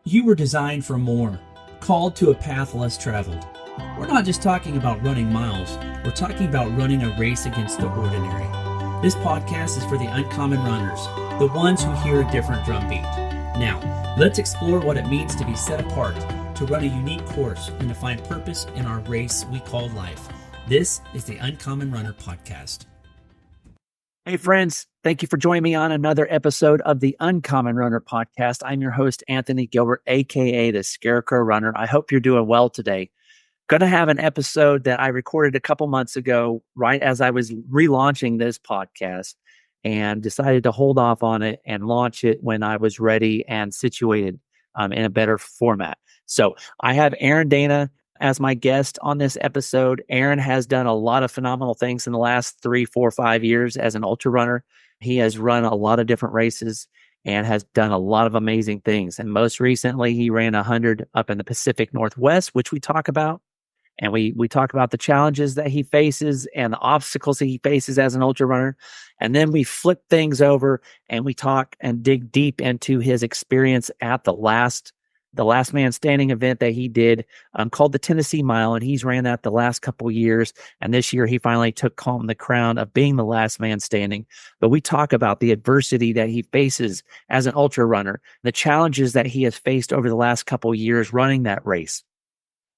You were designed for more, called to a path less traveled. We're not just talking about running miles, we're talking about running a race against the ordinary. This podcast is for the uncommon runners, the ones who hear a different drumbeat. Now, let's explore what it means to be set apart, to run a unique course, and to find purpose in our race we call life. This is the Uncommon Runner Podcast. Hey friends, thank you for joining me on another episode of the Uncommon Runner Podcast. I'm your host, Anthony Gilbert, aka the Scarecrow Runner. I hope you're doing well today. Going to have an episode that I recorded a couple months ago, right as I was relaunching this podcast, and decided to hold off on it and launch it when I was ready and situated in a better format. So I have Aaron Dana as my guest on this episode. Aaron has done a lot of phenomenal things in the last 3, 4, 5 years as an ultra runner. He has run a lot of different races and has done a lot of amazing things. And most recently, he ran 100 up in the Pacific Northwest, which we talk about. And we talk about the challenges that he faces and the obstacles that he faces as an ultra runner. And then we flip things over and we talk and dig deep into his experience at the last man standing event that he did called the Tennessee Mile. And he's ran that the last couple of years. And this year he finally took home the crown of being the last man standing. But we talk about the adversity that he faces as an ultra runner, the challenges that he has faced over the last couple of years running that race,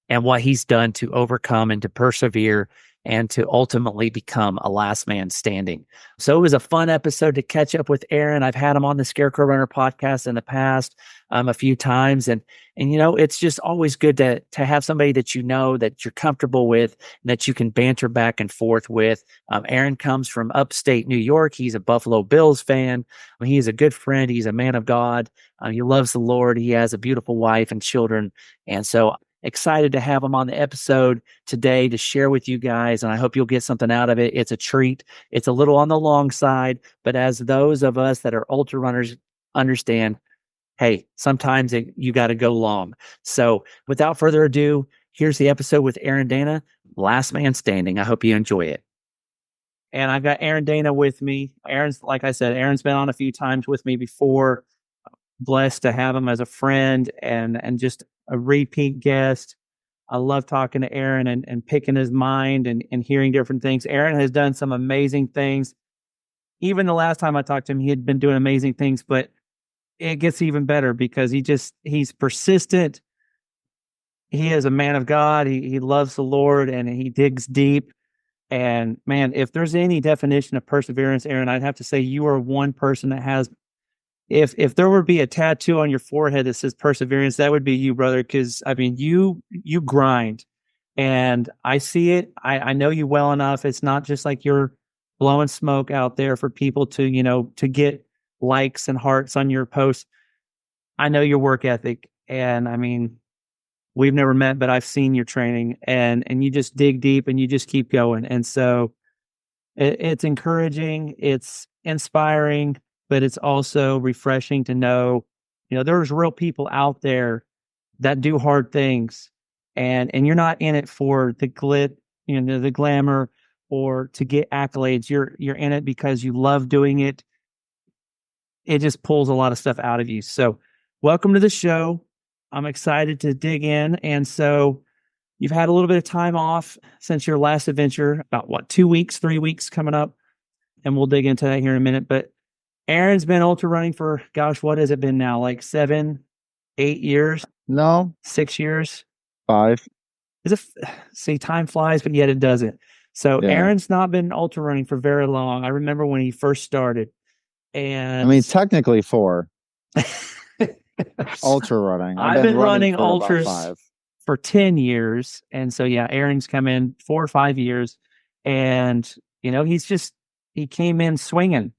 and what he's done to overcome and to persevere and to ultimately become a last man standing. So it was a fun episode to catch up with Aaron. I've had him on the Scarecrow Runner podcast in the past a few times. And you know, it's just always good to have somebody that you know, that you're comfortable with, and that you can banter back and forth with. Aaron comes from upstate New York. He's a Buffalo Bills fan. He is a good friend. He's a man of God. He loves the Lord. He has a beautiful wife and children. And so excited to have him on the episode today to share with you guys, and I hope you'll get something out of it. It's a treat. It's a little on the long side, but as those of us that are ultra runners understand, hey, sometimes you got to go long. So without further ado, here's the episode with Aaron Dana, Last Man Standing. I hope you enjoy it. And I've got Aaron Dana with me. Aaron's, like I said, Aaron's been on a few times with me before. Blessed to have him as a friend and just a repeat guest. I love talking to Aaron and picking his mind and hearing different things. Aaron has done some amazing things. Even the last time I talked to him, he had been doing amazing things, but it gets even better because he's persistent. He is a man of God. He loves the Lord and he digs deep. And man, if there's any definition of perseverance, Aaron, I'd have to say you are one person that has. If there would be a tattoo on your forehead that says perseverance, that would be you, brother. Because I mean, you grind, and I see it. I know you well enough. It's not just like you're blowing smoke out there for people to get likes and hearts on your posts. I know your work ethic, and I mean, we've never met, but I've seen your training, and you just dig deep and you just keep going. And so it's encouraging, it's inspiring. But it's also refreshing to know, there's real people out there that do hard things, and you're not in it for the the glamour, or to get accolades. You're in it because you love doing it. It just pulls a lot of stuff out of you. So, welcome to the show. I'm excited to dig in. And so, you've had a little bit of time off since your last adventure, about 2 weeks, 3 weeks coming up, and we'll dig into that here in a minute. But Aaron's been ultra running for, gosh, what has it been now? Like 7, 8 years? No. 6 years? 5. See, time flies, but yet it doesn't. So Yeah. Aaron's not been ultra running for very long. I remember when he first started. And I mean, technically 4. Ultra running. I've been running for ultras about 5. for 10 years. And so, yeah, Aaron's come in 4 or 5 years. And, he came in swinging.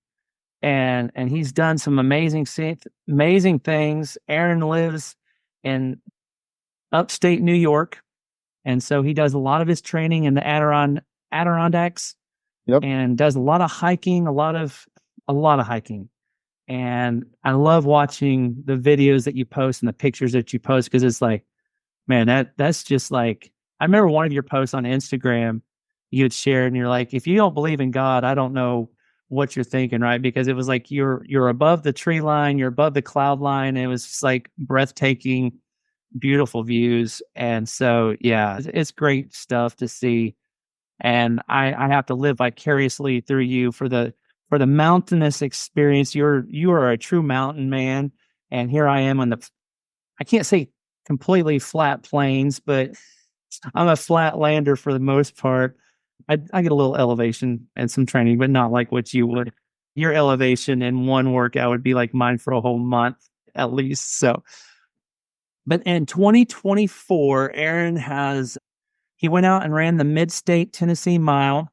And he's done some amazing things. Aaron lives in upstate New York, and so he does a lot of his training in the Adirondacks. Yep. And does a lot of hiking, a lot of hiking. And I love watching the videos that you post and the pictures that you post, because it's like, man, that's just like, I remember one of your posts on Instagram you had shared, and you're like, if you don't believe in God, I don't know what you're thinking, right? Because it was like you're above the tree line, you're above the cloud line. It was just like breathtaking, beautiful views. And so, yeah, it's great stuff to see. And I have to live vicariously through you for the mountainous experience. You are a true mountain man, and here I am on the, I can't say completely flat plains, but I'm a flat lander for the most part. I get a little elevation and some training, but not like what you would. Your elevation in one workout would be like mine for a whole month at least. So, but in 2024, he went out and ran the Mid-State Tennessee Mile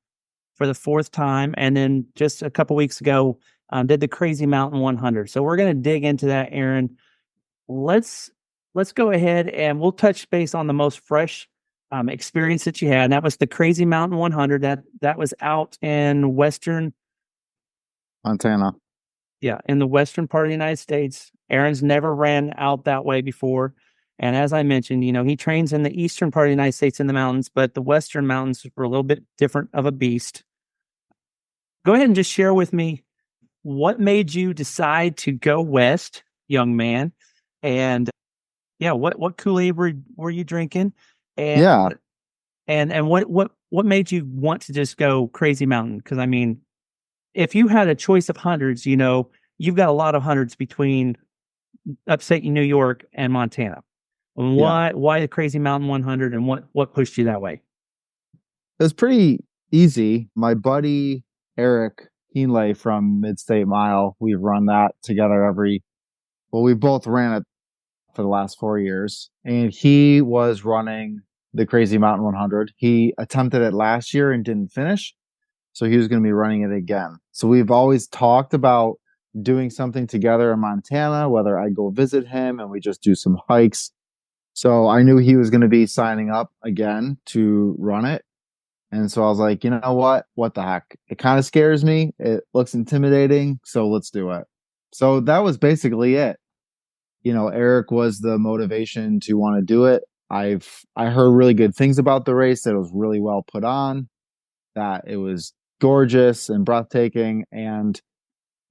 for the fourth time, and then just a couple weeks ago, did the Crazy Mountain 100. So we're going to dig into that, Aaron. Let's go ahead and we'll touch base on the most fresh experience that you had. And that was the Crazy Mountain 100. That was out in Montana. in the western part of the United States. Aaron's never ran out that way before. And as I mentioned, he trains in the eastern part of the United States in the mountains, but the western mountains were a little bit different of a beast. Go ahead and just share with me what made you decide to go west, young man, and yeah, what Kool-Aid were you drinking, and Yeah. and what made you want to just go Crazy Mountain? Because I mean, if you had a choice of hundreds, you've got a lot of hundreds between upstate New York and Montana. Why the Crazy Mountain 100, and what pushed you that way? It was pretty easy. My buddy Eric Keenley from Mid-State Mile, we've run that together we both ran it for the last 4 years, and he was running the Crazy Mountain 100. He attempted it last year and didn't finish, so he was going to be running it again. So we've always talked about doing something together in Montana, whether I go visit him and we just do some hikes. So I knew he was going to be signing up again to run it. And so I was like, you know what? What the heck? It kind of scares me. It looks intimidating. So let's do it. So that was basically it. Eric was the motivation to want to do it. I heard really good things about the race, that it was really well put on, that it was gorgeous and breathtaking. And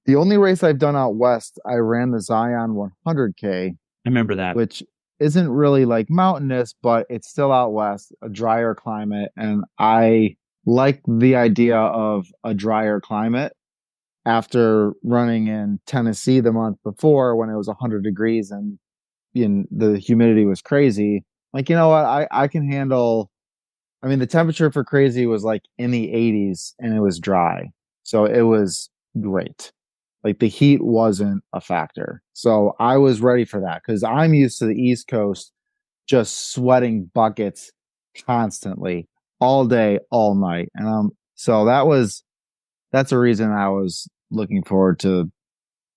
the only race I've done out west, I ran the Zion 100K. I remember that. Which isn't really like mountainous, but it's still out west, a drier climate. And I like the idea of a drier climate after running in Tennessee the month before when it was 100 degrees and the humidity was crazy. Like, you know what? I can handle, I mean, the temperature for crazy was like in the 80s and it was dry. So it was great. Like the heat wasn't a factor. So I was ready for that because I'm used to the East Coast just sweating buckets constantly all day, all night. And so that's a reason I was looking forward to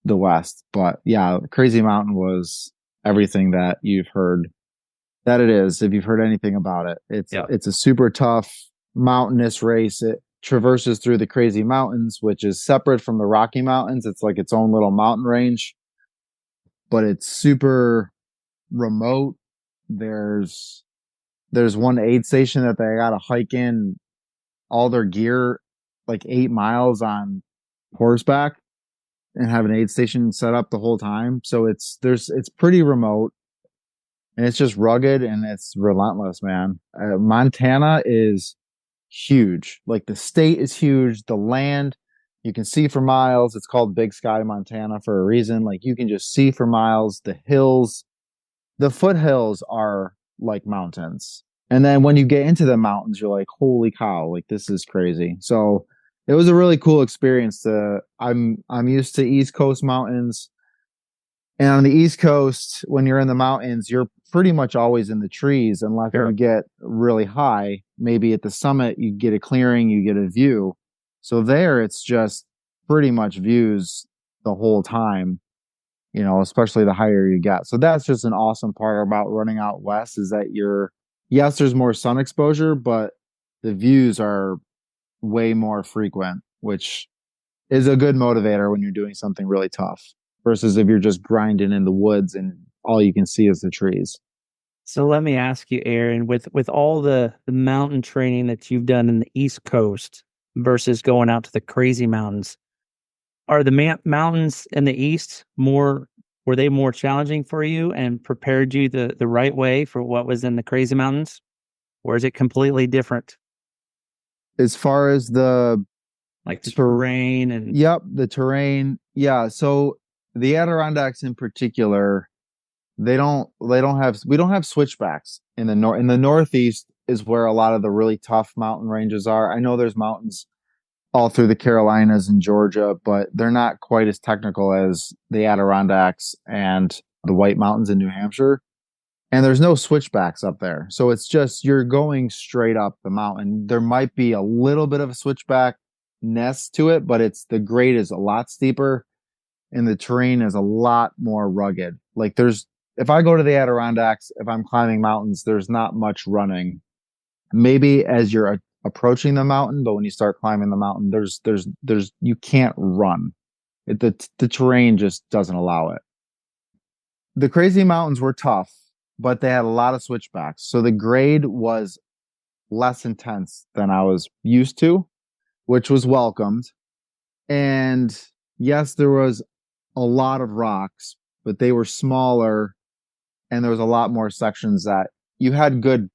the West. But yeah, Crazy Mountain was everything that you've heard that it is. If you've heard anything about it, it's a super tough mountainous race. It traverses through the Crazy Mountains, which is separate from the Rocky Mountains. It's like its own little mountain range, but it's super remote. There's one aid station that they got to hike in all their gear like 8 miles on horseback and have an aid station set up the whole time. So it's pretty remote and it's just rugged and it's relentless, man. Montana is huge. Like the state is huge. The land you can see for miles. It's called Big Sky, Montana for a reason. Like you can just see for miles. The hills, the foothills are like mountains. And then when you get into the mountains, you're like, holy cow, like this is crazy. So it was a really cool experience. I'm used to East Coast mountains. And on the East Coast, when you're in the mountains, you're pretty much always in the trees unless you get really high. Maybe at the summit, you get a clearing, you get a view. So there, it's just pretty much views the whole time, especially the higher you get. So that's just an awesome part about running out west is that yes, there's more sun exposure, but the views are way more frequent, which is a good motivator when you're doing something really tough versus if you're just grinding in the woods and all you can see is the trees. So let me ask you, Aaron, with all the mountain training that you've done in the East Coast versus going out to the Crazy Mountains, Are the mountains in the east were they more challenging for you and prepared you the right way for what was in the crazy mountains? Or is it completely different? As far as the Like the terrain and yep, the terrain. Yeah. So the Adirondacks in particular, they don't have we don't have switchbacks in the north. In the Northeast is where a lot of the really tough mountain ranges are. I know there's mountains all through the Carolinas and Georgia, but they're not quite as technical as the Adirondacks and the White Mountains in New Hampshire. And there's no switchbacks up there. So it's just you're going straight up the mountain. There might be a little bit of a switchback nest to it, but it's the grade is a lot steeper and the terrain is a lot more rugged. Like if I go to the Adirondacks, if I'm climbing mountains, there's not much running. Maybe as you're approaching the mountain, but when you start climbing the mountain, you can't run. The terrain just doesn't allow it. The crazy mountains were tough, but they had a lot of switchbacks. So the grade was less intense than I was used to, which was welcomed. And yes, there was a lot of rocks, but they were smaller and there was a lot more sections that you had good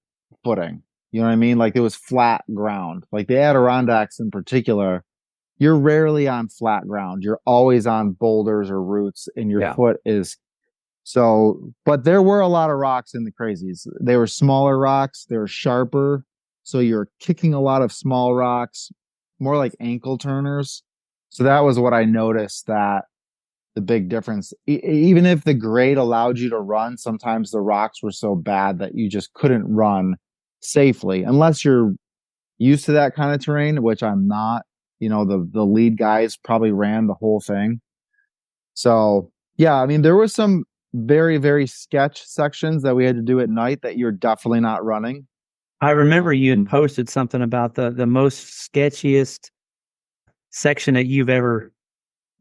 footing. You know what I mean? Like it was flat ground. Like the Adirondacks in particular, you're rarely on flat ground. You're always on boulders or roots and your foot is so, but there were a lot of rocks in the crazies. They were smaller rocks. They were sharper. So you're kicking a lot of small rocks, more like ankle turners. So that was what I noticed that the big difference, even if the grade allowed you to run, sometimes the rocks were so bad that you just couldn't run safely unless you're used to that kind of terrain, which I'm not. You know, the lead guys probably ran the whole thing. So yeah, I mean, there was some very, very sketch sections that we had to do at night that you're definitely not running. I remember you had posted something about the most sketchiest section that you've ever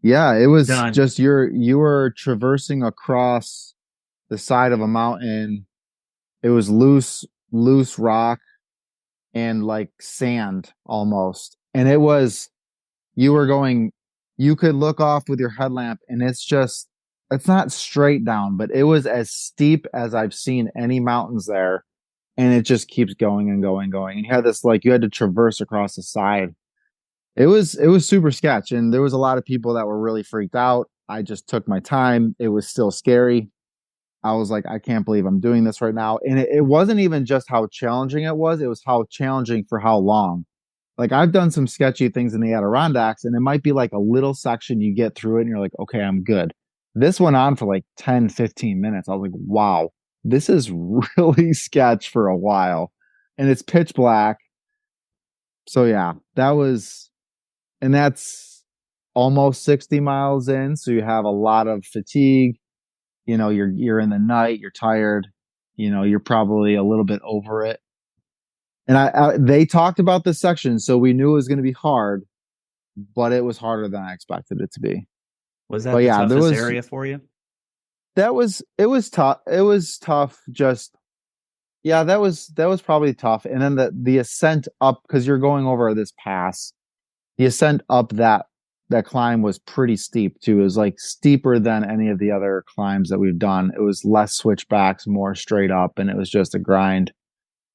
Yeah, it was done. just you were traversing across the side of a mountain. It was loose rock and like sand almost. And you could look off with your headlamp and it's not straight down, but it was as steep as I've seen any mountains there. And it just keeps going and going, and going. And you had to traverse across the side. It was super sketch. And there was a lot of people that were really freaked out. I just took my time. It was still scary. I was like, I can't believe I'm doing this right now. And it wasn't even just how challenging it was how challenging for how long. Like I've done some sketchy things in the Adirondacks and it might be like a little section you get through it and you're like, okay, I'm good. This went on for like 10, 15 minutes. I was like, wow, this is really sketch for a while and it's pitch black. So yeah, and that's almost 60 miles in. So you have a lot of fatigue. You know, you're in the night, you're tired, you know, you're probably a little bit over it. And they talked about this section, so we knew it was going to be hard, but it was harder than I expected it to be. Was that but the yeah, toughest area for you? It was tough. It was tough. Just yeah, that was probably tough. And then the ascent up because you're going over this pass. The ascent up that climb was pretty steep too. It was like steeper than any of the other climbs that we've done. It was less switchbacks, more straight up, and it was just a grind,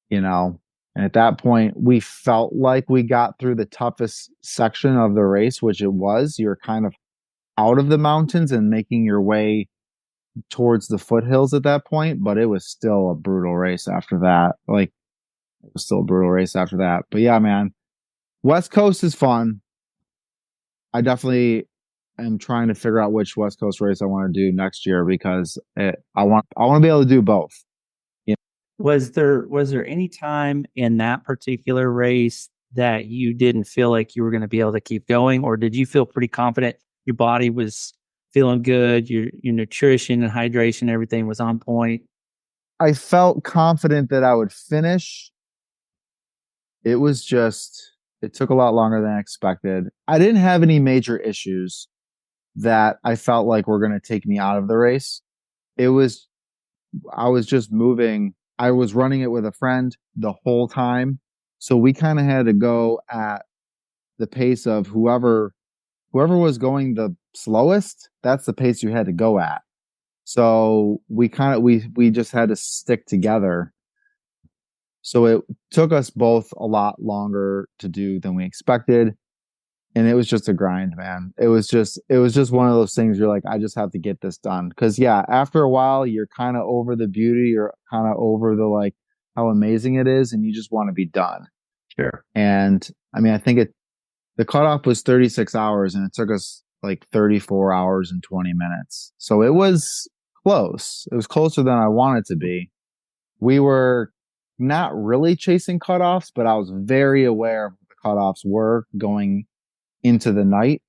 you know. And at that point, we felt like we got through the toughest section of the race, which it was. You're kind of out of the mountains and making your way towards the foothills at that point, but it was still a brutal race after that. Like, it was still a brutal race after that. But yeah, man, West Coast is fun. I definitely am trying to figure out which West Coast race I want to do next year because I want to be able to do both. Was there any time in that particular race that you didn't feel like you were going to be able to keep going, or did you feel pretty confident your body was feeling good, your nutrition and hydration, everything was on point? I felt confident that I would finish. It took a lot longer than I expected. I didn't have any major issues that I felt like were going to take me out of the race. I was just moving. I was running it with a friend the whole time. So we kind of had to go at the pace of whoever whoever was going the slowest, that's the pace you had to go at. So we just had to stick together. So it took us both a lot longer to do than we expected. And it was just a grind, man. It was just one of those things you're like, I just have to get this done. Cause yeah, after a while you're kind of over the beauty, you're kind of over the like how amazing it is, and you just want to be done. Sure. And I mean, the cutoff was 36 hours and it took us like 34 hours and 20 minutes. So it was close. It was closer than I wanted to be. We were not really chasing cutoffs, but I was very aware of what the cutoffs were going into the night.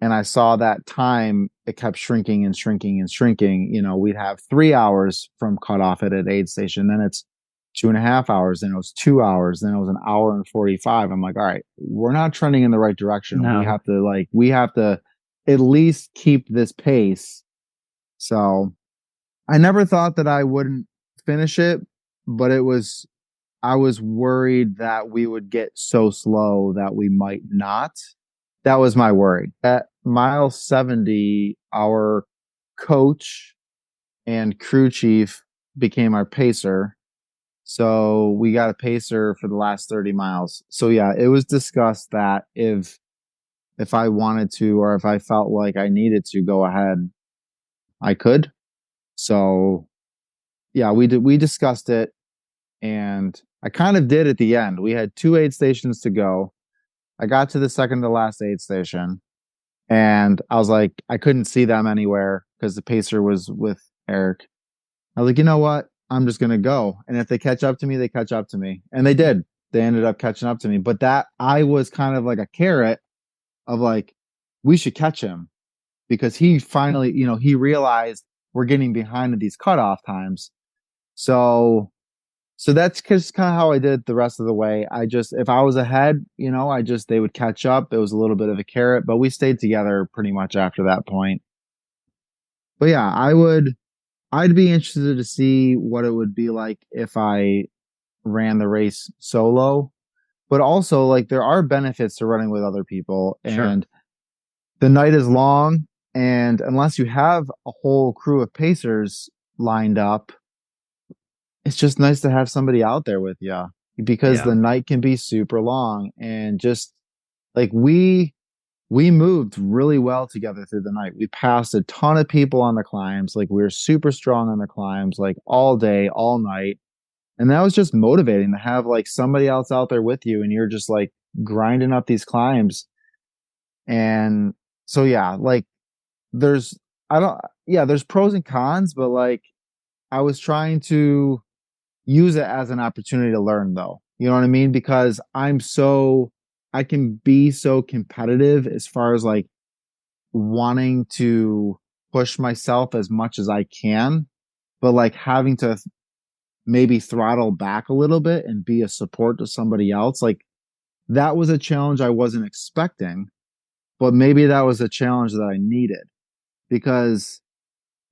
And I saw that time, it kept shrinking and shrinking and shrinking. You know, we'd have 3 hours from cutoff at an aid station. Then it's 2.5 hours. Then it was 2 hours. Then it was an hour and 45. I'm like, all right, we're not trending in the right direction. No. We have to at least keep this pace. So I never thought that I wouldn't finish it, but I was worried that we would get so slow that we might not. That was my worry. At mile 70, our coach and crew chief became our pacer. So we got a pacer for the last 30 miles. So yeah, it was discussed that if I wanted to, or if I felt like I needed to go ahead, I could. So yeah, we discussed it, and I kind of did at the end. We had 2 aid stations to go. I got to the second to last aid station, and I was like, I couldn't see them anywhere because the pacer was with Eric. I was like, you know what? I'm just going to go. And if they catch up to me, they catch up to me. And they did. They ended up catching up to me. But that I was kind of like a carrot of like, we should catch him, because he finally, he realized we're getting behind at these cutoff times. So that's just kind of how I did the rest of the way. If I was ahead, they would catch up. It was a little bit of a carrot, but we stayed together pretty much after that point. But yeah, I'd be interested to see what it would be like if I ran the race solo. But also, like, there are benefits to running with other people, and the night is long. And unless you have a whole crew of pacers lined up, it's just nice to have somebody out there with you, because the night can be super long. And just like we moved really well together through the night. We passed a ton of people on the climbs. Like, we were super strong on the climbs, like all day, all night. And that was just motivating to have like somebody else out there with you, and you're just like grinding up these climbs. And so, yeah, like there's pros and cons, but like I was trying to use it as an opportunity to learn, though. You know what I mean? Because I can be so competitive as far as like wanting to push myself as much as I can, but like having to maybe throttle back a little bit and be a support to somebody else. Like, that was a challenge I wasn't expecting, but maybe that was a challenge that I needed, because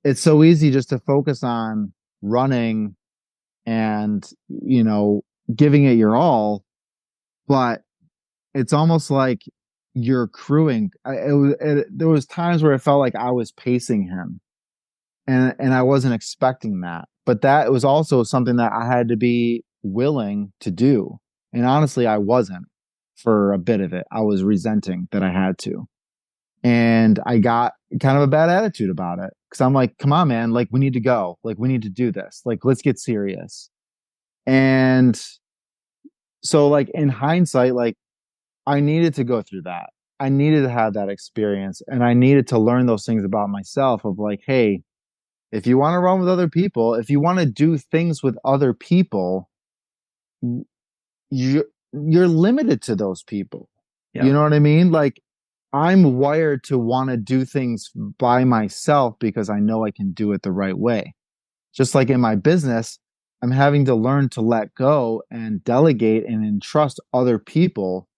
it's so easy just to focus on running and, giving it your all. But it's almost like you're crewing. There was times where it felt like I was pacing him, and I wasn't expecting that. But that was also something that I had to be willing to do. And honestly, I wasn't for a bit of it. I was resenting that I had to. And I got kind of a bad attitude about it, because I'm like, come on, man, like, we need to go. Like, we need to do this. Like, let's get serious. And so, like, in hindsight, like, I needed to go through that. I needed to have that experience, and I needed to learn those things about myself of like, hey, if you want to run with other people, if you want to do things with other people, you're limited to those people. Yeah. You know what I mean? Like, I'm wired to want to do things by myself because I know I can do it the right way. Just like in my business, I'm having to learn to let go and delegate and entrust other people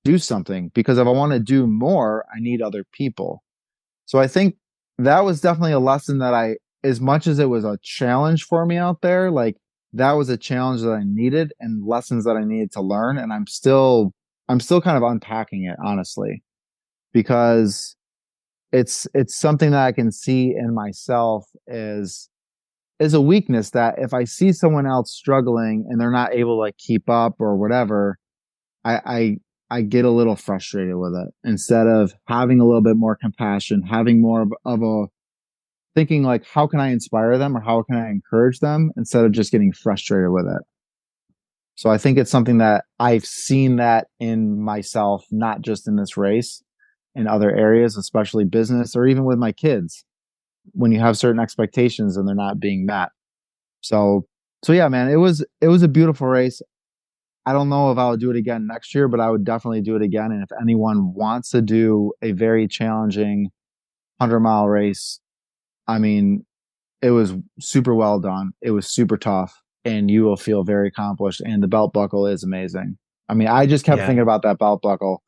do something, because if I want to do more, I need other people. So I think that was definitely a lesson that as much as it was a challenge for me out there, like, that was a challenge that I needed and lessons that I needed to learn. And I'm still kind of unpacking it, honestly. because it's something that I can see in myself is a weakness that if I see someone else struggling and they're not able to like keep up or whatever, I, I I get a little frustrated with it instead of having a little bit more compassion, having more of a thinking like, how can I inspire them or how can I encourage them instead of just getting frustrated with it. So I think it's something that I've seen that in myself, not just in this race, in other areas, especially business or even with my kids, when you have certain expectations and they're not being met. So, so yeah, man, it was a beautiful race. I don't know if I would do it again next year, but I would definitely do it again. And if anyone wants to do a very challenging 100-mile race, I mean, it was super well done. It was super tough, and you will feel very accomplished. And the belt buckle is amazing. I mean, I just kept Yeah. thinking about that belt buckle.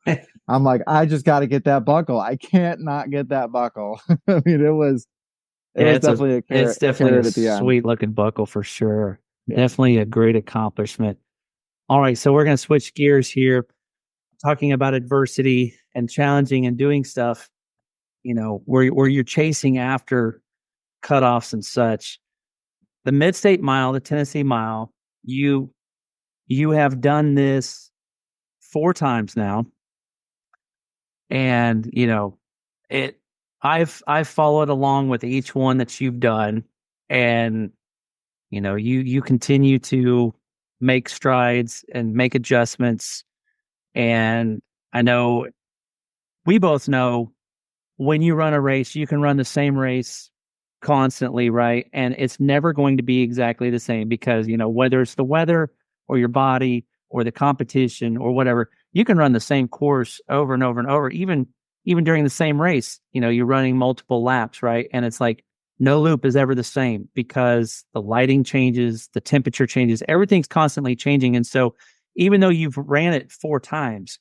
I'm like, I just got to get that buckle. I can't not get that buckle. I mean, it Yeah, was definitely a it's carrot, definitely a carrot at the end. sweet looking buckle for sure. Yeah. Definitely a great accomplishment. All right, so we're going to switch gears here, talking about adversity and challenging and doing stuff, where you're chasing after cutoffs and such. The Mid-State Mile, the Tennessee Mile, you you have done this 4 times now, and it. I've followed along with each one that you've done, and you continue to make strides and make adjustments. And I know we both know when you run a race, you can run the same race constantly, right? And it's never going to be exactly the same because, whether it's the weather or your body or the competition or whatever, you can run the same course over and over and over, even during the same race. You're running multiple laps, right? And it's like no loop is ever the same because the lighting changes, the temperature changes, everything's constantly changing. And so even though you've ran it 4 times,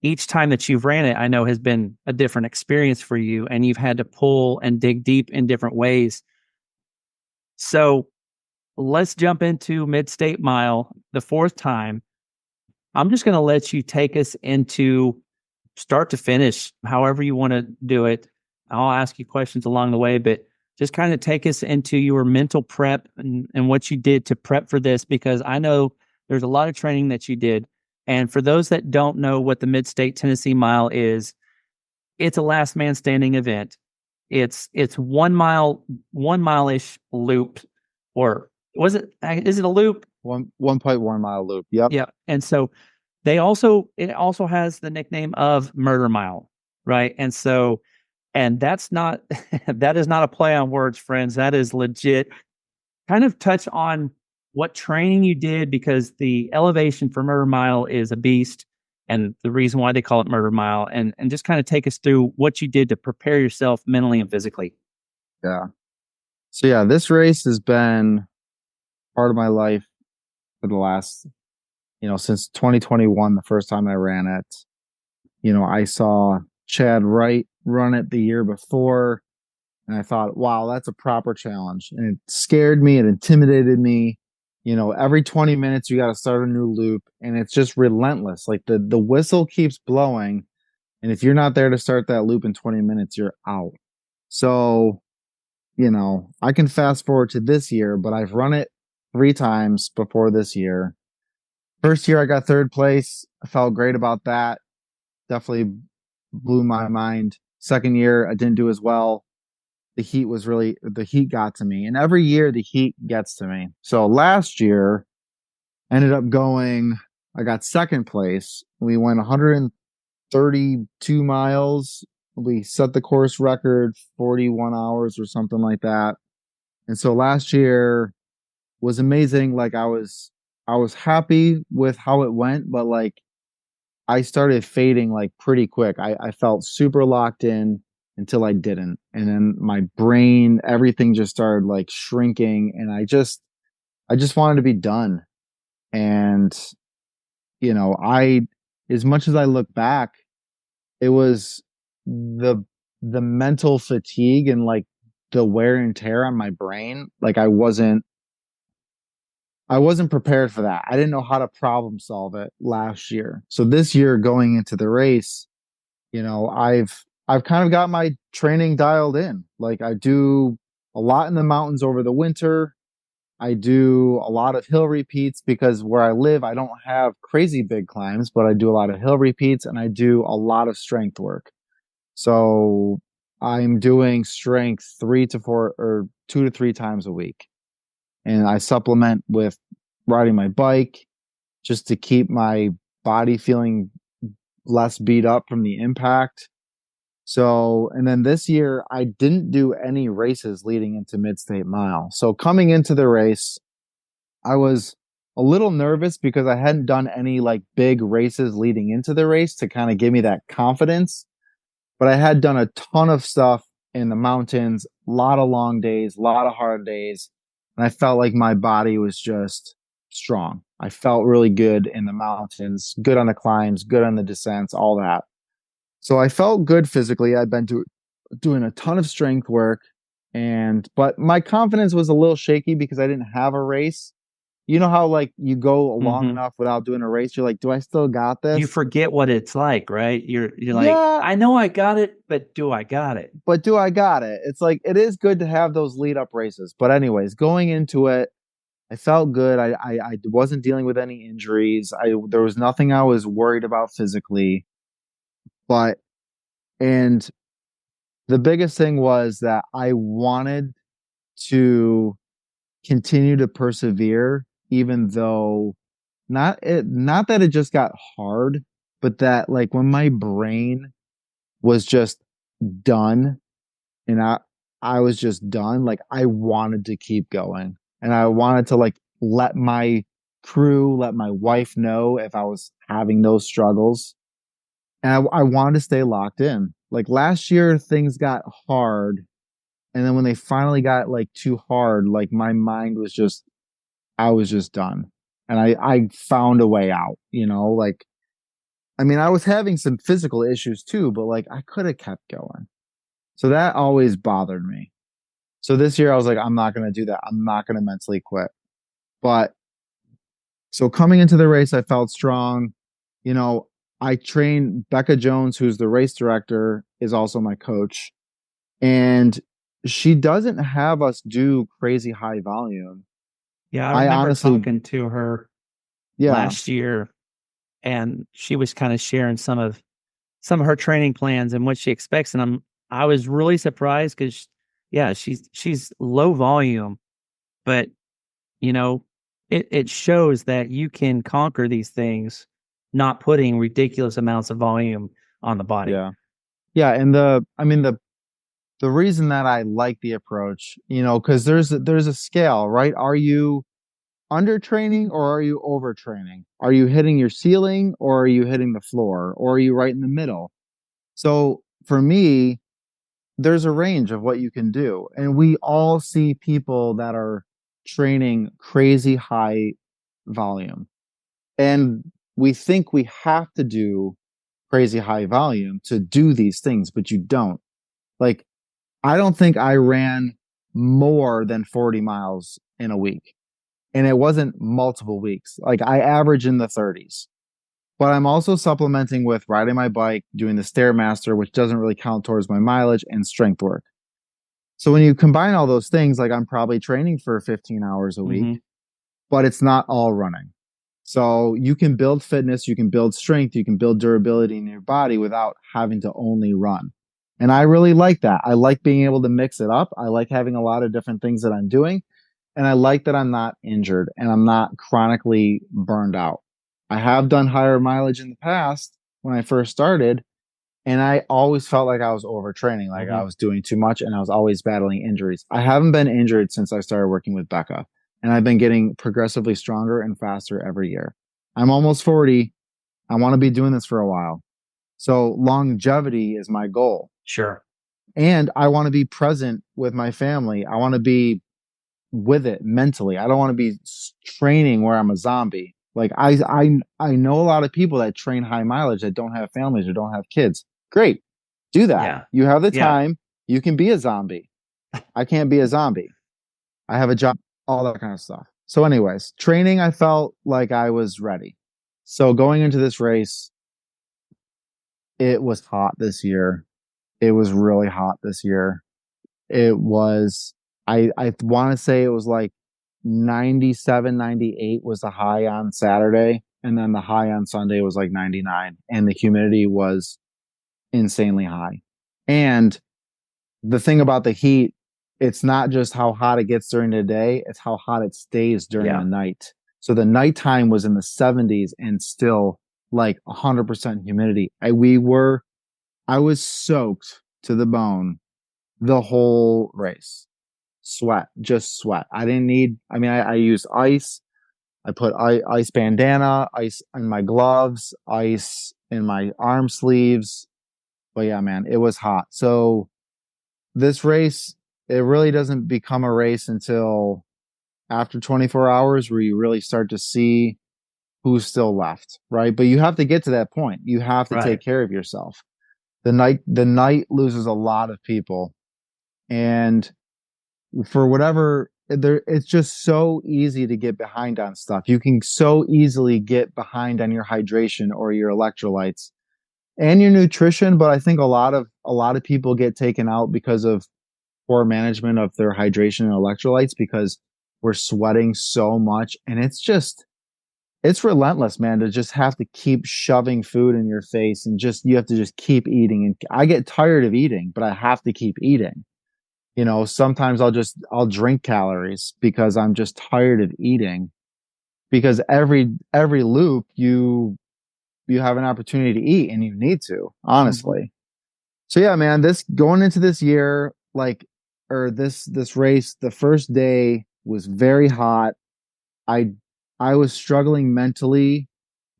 each time that you've ran it, I know has been a different experience for you, and you've had to pull and dig deep in different ways. So let's jump into Mid-State Mile, the 4th time. I'm just going to let you take us into start to finish, however you want to do it. I'll ask you questions along the way, but just kind of take us into your mental prep and what you did to prep for this, because I know there's a lot of training that you did. And for those that don't know what the Mid-State Tennessee Mile is, it's a last man standing event. It's 1 mile-ish loop, or is it a loop? 1.1 mile loop. Yep. Yeah. And so it also has the nickname of Murder Mile, right? And so, and that's not that is not a play on words, friends. That is legit. Kind of touch on what training you did, because the elevation for Murder Mile is a beast, and the reason why they call it Murder Mile, and just kind of take us through what you did to prepare yourself mentally and physically. Yeah. So yeah, this race has been part of my life for the last, since 2021, the first time I ran it. I saw Chad Wright run it the year before, and I thought, wow, that's a proper challenge. And it scared me, it intimidated me. Every 20 minutes you got to start a new loop, and it's just relentless. Like the whistle keeps blowing, and if you're not there to start that loop in 20 minutes, you're out. So, I can fast forward to this year, but I've run it 3 times before this year. First year I got third place. I felt great about that. Definitely blew my mind. Second year I didn't do as well. The heat got to me. And every year the heat gets to me. So last year ended up I got second place. We went 132 miles. We set the course record, 41 hours or something like that. And so last year was amazing. Like I was happy with how it went, but like I started fading like pretty quick. I felt super locked in until I didn't. And then my brain, everything just started like shrinking, and I just wanted to be done. And, as much as I look back, it was the, the mental fatigue and like the wear and tear on my brain. Like I wasn't prepared for that. I didn't know how to problem solve it last year. So this year going into the race, I've kind of got my training dialed in. Like I do a lot in the mountains over the winter. I do a lot of hill repeats because where I live, I don't have crazy big climbs, but I do a lot of hill repeats and I do a lot of strength work. So I'm doing strength 3 to 4 or 2 to 3 times a week. And I supplement with riding my bike just to keep my body feeling less beat up from the impact. So, and then this year I didn't do any races leading into Mid-State Mile. So coming into the race, I was a little nervous because I hadn't done any like big races leading into the race to kind of give me that confidence. But I had done a ton of stuff in the mountains, a lot of long days, a lot of hard days. And I felt like my body was just strong. I felt really good in the mountains, good on the climbs, good on the descents, all that. So I felt good physically. I'd been doing a ton of strength work but my confidence was a little shaky because I didn't have a race. You know how like you go long Hmm. enough without doing a race, you're like, do I still got You this? forget what it's like, right? You're like, Yeah, I know I got it, but do I got it? but do I got it? It's like it is good to have those lead up races. But anyways, going into it, I felt good. I wasn't dealing with any injuries. There was nothing I was worried about physically. But and the biggest thing was that I wanted to continue to persevere, even though not that it just got hard, but that like when my brain was just done and I was just done, like I wanted to keep going. And I wanted to like let my crew, let my wife know if I was having those struggles. And I wanted to stay locked in. Like last year, things got hard. And then when they finally got like too hard, like my mind was just, I was just done. And I found a way out, like, I mean, I was having some physical issues too, but like I could have kept going. So that always bothered me. So this year I was like, I'm not going to do that. I'm not going to mentally quit. But so coming into the race, I felt strong. You know, I trained Becca Jones, who's the race director, is also my coach. And she doesn't have us do crazy high volume. Yeah, I I remember honestly, talking to her yeah, last year, and she was kind of sharing some of her training plans and what she expects, and I was really surprised because yeah, she's low volume, but you know, it shows that you can conquer these things, not putting ridiculous amounts of volume on the body. yeah, yeah. And I mean, the reason that I like the approach, because there's a scale, right? Are you under training or are you overtraining? Are you hitting your ceiling or are you hitting the floor or are you right in the middle? So for me, there's a range of what you can do. And we all see people that are training crazy high volume. And we think we have to do crazy high volume to do these things, but you don't. Like, I don't think I ran more than 40 miles in a week. And it wasn't multiple weeks. Like I average in the 30s. But I'm also supplementing with riding my bike, doing the Stairmaster, which doesn't really count towards my mileage, and strength work. So when you combine all those things, like I'm probably training for 15 hours a week, Hmm. but it's not all running. So you can build fitness, you can build strength, you can build durability in your body without having to only run. And I really like that. I like being able to mix it up. I like having a lot of different things that I'm doing. And I like that I'm not injured and I'm not chronically burned out. I have done higher mileage in the past when I first started, and I always felt like I was overtraining, like I Hmm. was doing too much and I was always battling injuries. I haven't been injured since I started working with Becca, and I've been getting progressively stronger and faster every year. I'm almost 40. I want to be doing this for a while. So longevity is my goal. Sure. And I want to be present with my family. I want to be with it mentally. I don't want to be training where I'm a zombie. Like I know a lot of people that train high mileage that don't have families or don't have kids. Great. Do that. Yeah. You have the Yeah. time. You can be a zombie. I can't be a zombie. I have a job, all that kind of stuff. So anyways, training, I felt like I was ready. So going into this race, it was hot this year. It was really hot this year. It was, I want to say it was like 97, 98 was the high on Saturday. And then the high on Sunday was like 99. And the humidity was insanely high. And the thing about the heat, it's not just how hot it gets during the day, it's how hot it stays during Yeah. the night. So the nighttime was in the 70s and still like 100% humidity. I was soaked to the bone the whole race. Sweat, just sweat. I used ice. I put ice bandana, ice in my gloves, ice in my arm sleeves. But yeah, man, it was hot. So this race, it really doesn't become a race until after 24 hours where you really start to see who's still left, right? But you have to get to that point. You have to Right. take care of yourself. The night loses a lot of people. And for whatever there, it's just so easy to get behind on stuff. You can so easily get behind on your hydration or your electrolytes and your nutrition, but I think a lot of people get taken out because of poor management of their hydration and electrolytes because we're sweating so much and it's relentless, man, to just have to keep shoving food in your face and just you have to just keep eating. And I get tired of eating, but I have to keep eating. Sometimes I'll drink calories because I'm just tired of eating because every loop you have an opportunity to eat and you need to, Mhm. honestly. So yeah, man, this going into this year, or this race, the first day was very hot. I I was struggling mentally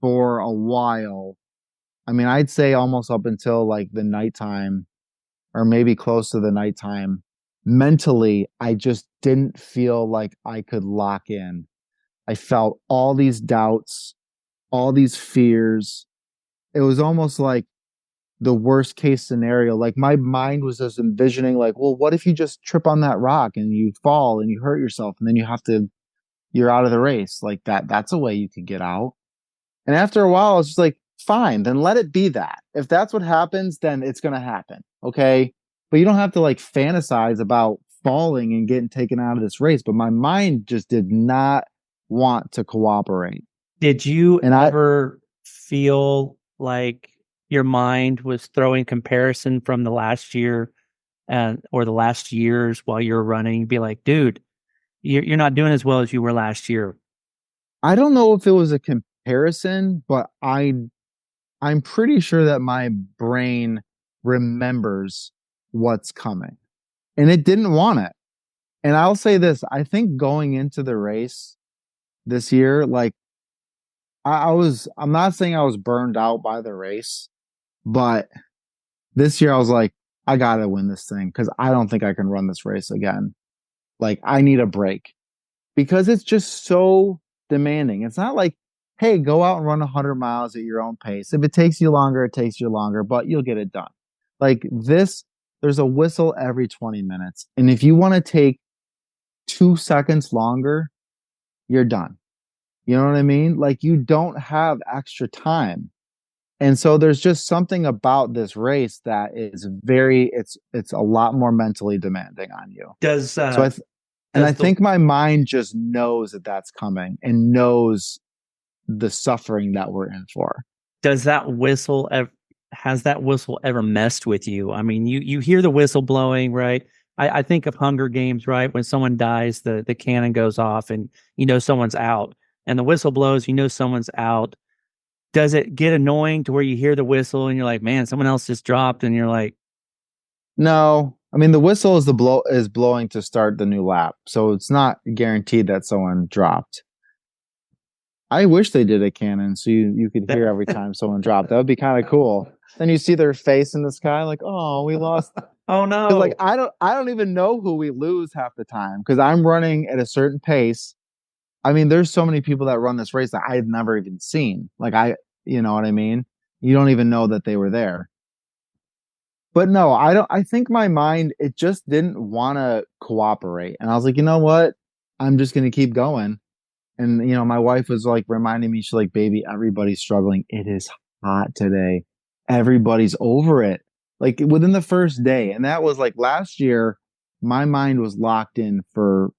for a while. I mean, I'd say almost up until like the nighttime or maybe close to the nighttime. Mentally, I just didn't feel like I could lock in. I felt all these doubts, all these fears. It was almost like the worst case scenario. Like my mind was just envisioning like, well, what if you just trip on that rock and you fall and you hurt yourself and then you're out of the race. Like that's a way you could get out. And after a while, it's just like, fine, then let it be that. If that's what happens, then it's going to happen. Okay. But you don't have to like fantasize about falling and getting taken out of this race. But my mind just did not want to cooperate. Did you And ever feel like your mind was throwing comparison from the last year and or the last years while you're running? Be like, dude, you're not doing as well as you were last year. I don't know if it was a comparison, but I'm pretty sure that my brain remembers what's coming and it didn't want it. And I'll say this, I think going into the race this year, like I'm not saying I was burned out by the race, but this year I was like, I gotta win this thing because I don't think I can run this race again. Like I need a break because it's just so demanding. It's not like, hey, go out and run 100 miles at your own pace. If it takes you longer, it takes you longer, but you'll get it done. Like this, there's a whistle every 20 minutes. And if you want to take 2 seconds longer, you're done. You know what I mean? Like you don't have extra time. And so there's just something about this race that is it's a lot more mentally demanding on you. Does So I does the think my mind just knows that that's coming and knows the suffering that we're in for. does that whistle ever has that whistle ever messed with you? I mean, you hear the whistle blowing, right? I think of Hunger Games, right? When someone dies, the cannon goes off and you know someone's out. And the whistle blows, you know someone's out. Does it get annoying to where you hear the whistle and you're like, man, someone else just dropped, and you're like, No, I mean the whistle is blowing to start the new lap, so it's not guaranteed that someone dropped. I wish they did a cannon so you could hear every time someone dropped. That would be kind of cool. Then you see their face in the sky, like, oh, we lost. oh Because like no. I don't even know who we lose half the time because I'm running at a certain pace. I mean, there's so many people that run this race that I had never even seen. You know what I mean? You don't even know that they were there. But no, I don't. I think my mind it just didn't want to cooperate, and I was like, you know what? I'm just gonna keep going. And my wife was like reminding me, she's like, baby, everybody's struggling. It is hot today. everybody's over it. Like within the first day. And that was like last year, my mind was locked in for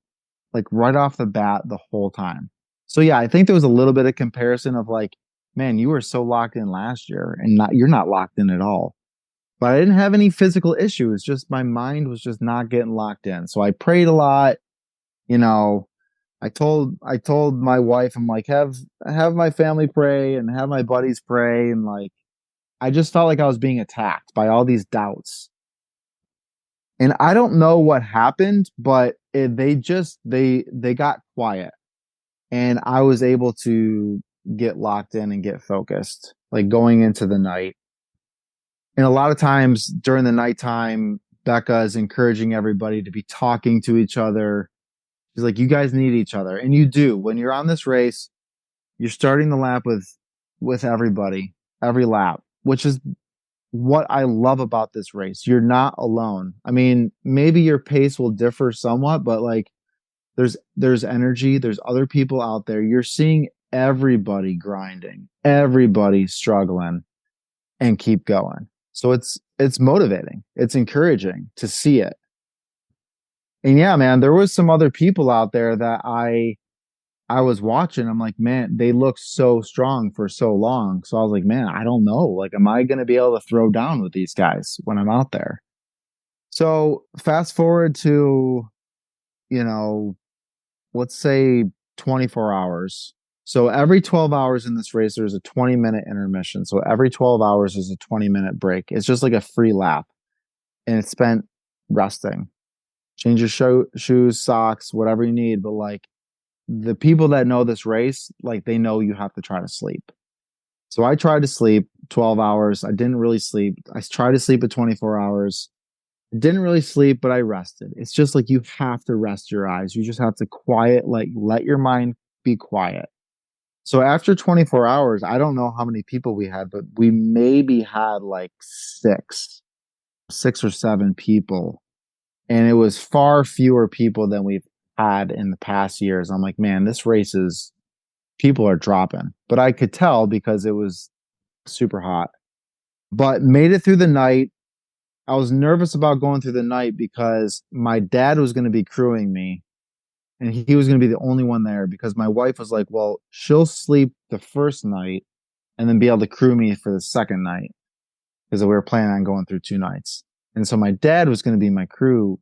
like right off the bat the whole time. So yeah, I think there was a little bit of comparison of like, man, you were so locked in last year and you're not locked in at all. But I didn't have any physical issues, just my mind was just not getting locked in. So I prayed a lot, you know, I told my wife, I'm like, have my family pray and have my buddies pray. And like, I just felt like I was being attacked by all these doubts. And I don't know what happened, but they got quiet and I was able to get locked in and get focused, like going into the night. And a lot of times during the nighttime, Becca is encouraging everybody to be talking to each other. She's like, you guys need each other. And you do. When you're on this race, you're starting the lap with everybody, every lap, which is what I love about this race. You're not alone. I mean, maybe your pace will differ somewhat, but like there's energy, there's other people out there. You're seeing everybody grinding, everybody struggling and keep going. So it's motivating. It's encouraging to see it. And yeah, man, there was some other people out there that I was watching. I'm like, man, they look so strong for so long. So I was like, man, I don't know. Like, am I going to be able to throw down with these guys when I'm out there? So fast forward to, you know, let's say 24 hours. So every 12 hours in this race, there's a 20-minute intermission. So every 12 hours is a 20-minute break. It's just like a free lap and it's spent resting. Change your shoes, socks, whatever you need. But like the people that know this race, like they know you have to try to sleep. So I tried to sleep 12 hours. I didn't really sleep. I tried to sleep at 24 hours. Didn't really sleep, but I rested. It's just like you have to rest your eyes. You just have to let your mind be quiet. So after 24 hours, I don't know how many people we had, but we maybe had like six or seven people. And it was far fewer people than we've had in the past years. I'm like, man, this race is, people are dropping. But I could tell because it was super hot. But made it through the night. I was nervous about going through the night because my dad was going to be crewing me and he was going to be the only one there because my wife was like, well, she'll sleep the first night and then be able to crew me for the second night because we were planning on going through 2 nights. And so my dad was going to be my crew.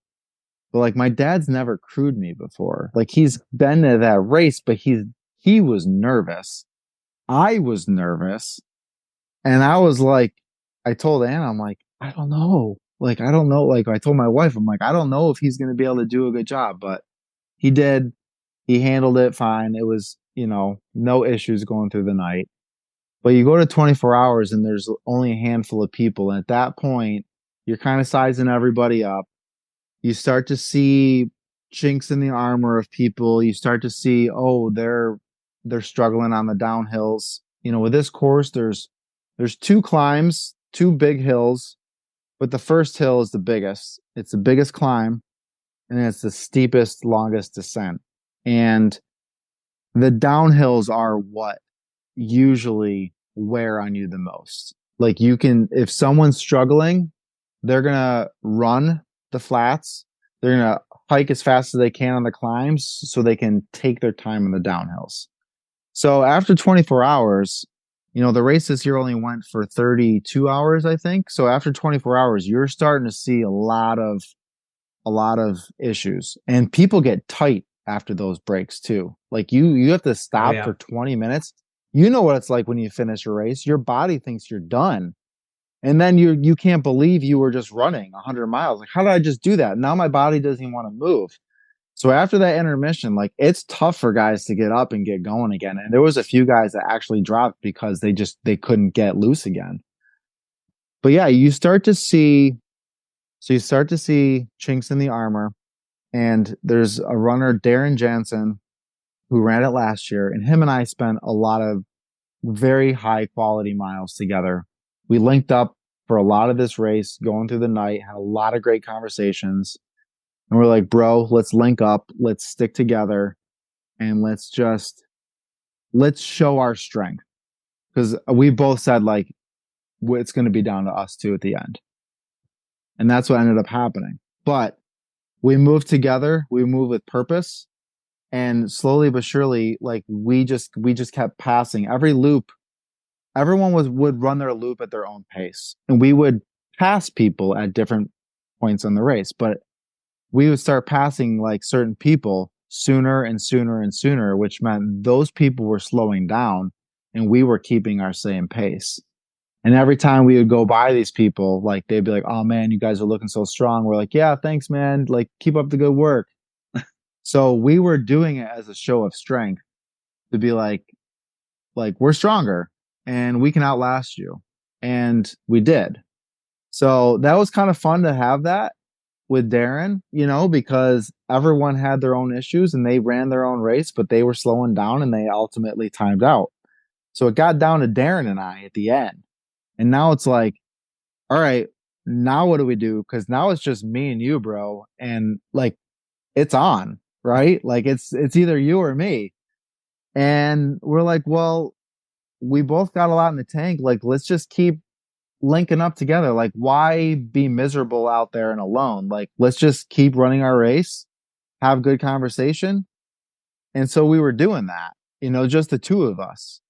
But like my dad's never crewed me before. Like he's been to that race, but he was nervous. I was nervous. And I was like, I told Anna, I'm like, I don't know. Like, I don't know. Like I told my wife, I'm like, I don't know if he's going to be able to do a good job, but he did. He handled it fine. It was, no issues going through the night. But you go to 24 hours and there's only a handful of people. And at that point, you're kind of sizing everybody up. You start to see chinks in the armor of people. You start to see, oh, they're struggling on the downhills. With this course, there's 2 climbs, 2 big hills, but the first hill is the biggest. It's the biggest climb, and it's the steepest, longest descent. And the downhills are what usually wear on you the most. Like if someone's struggling, they're gonna run the flats. They're going to hike as fast as they can on the climbs so they can take their time on the downhills. So after 24 hours, the race this year only went for 32 hours, I think. So after 24 hours, you're starting to see a lot of issues and people get tight after those breaks too. Like you have to stop for 20 minutes. You know what it's like when you finish a race. Your body thinks you're done. And then you can't believe you were just running 100 miles. Like, how did I just do that? Now my body doesn't even want to move. So after that intermission, like it's tough for guys to get up and get going again. And there was a few guys that actually dropped because they couldn't get loose again. But yeah, you start to see chinks in the armor. And there's a runner, Darren Jansen, who ran it last year. And him and I spent a lot of very high quality miles together. We linked up for a lot of this race, going through the night, had a lot of great conversations. And we're like, bro, let's link up, let's stick together, and let's show our strength. Because we both said, like, it's going to be down to us two at the end. And that's what ended up happening. But we moved together, we moved with purpose, and slowly but surely, like we just kept passing every loop. Everyone would run their loop at their own pace, and we would pass people at different points in the race, but we would start passing like certain people sooner and sooner and sooner, which meant those people were slowing down and we were keeping our same pace. And every time we would go by these people, like they'd be like, "Oh man, you guys are looking so strong." We're like, "Yeah, thanks, man. Like, keep up the good work." So we were doing it as a show of strength to be like we're stronger and we can outlast you. And we did. So that was kind of fun to have that with Darren, because everyone had their own issues and they ran their own race, but they were slowing down and they ultimately timed out. So it got down to Darren and I at the end. And now it's like, all right, now what do we do? Because now it's just me and you, bro. And like, it's on, right? Like it's either you or me. And we're like, well, we both got a lot in the tank. Like, let's just keep linking up together. Like, why be miserable out there and alone? Like, let's just keep running our race, have good conversation. And so we were doing that, just the two of us.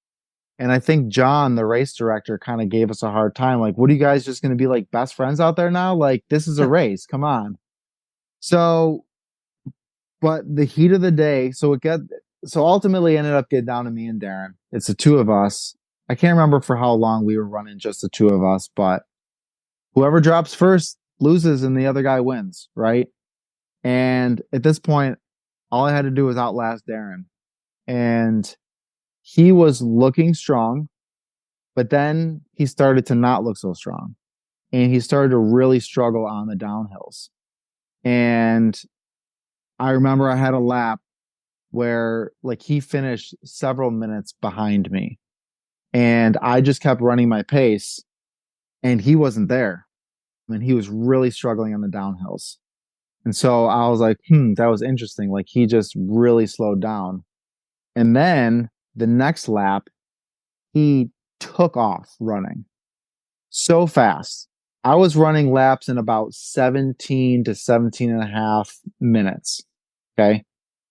And I think John, the race director, kind of gave us a hard time. Like, what are you guys just going to be like best friends out there now? Like, this is a race. Come on. So, but the heat of the day, so ultimately ended up getting down to me and Darren. It's the two of us. I can't remember for how long we were running, just the two of us, but whoever drops first loses and the other guy wins, right? And at this point, all I had to do was outlast Darren. And he was looking strong, but then he started to not look so strong. And he started to really struggle on the downhills. And I remember I had a lap where like he finished several minutes behind me. And I just kept running my pace and he wasn't there. And he was really struggling on the downhills. And so I was like, that was interesting. Like he just really slowed down. And then the next lap, he took off running so fast. I was running laps in about 17 to 17 and a half minutes. Okay.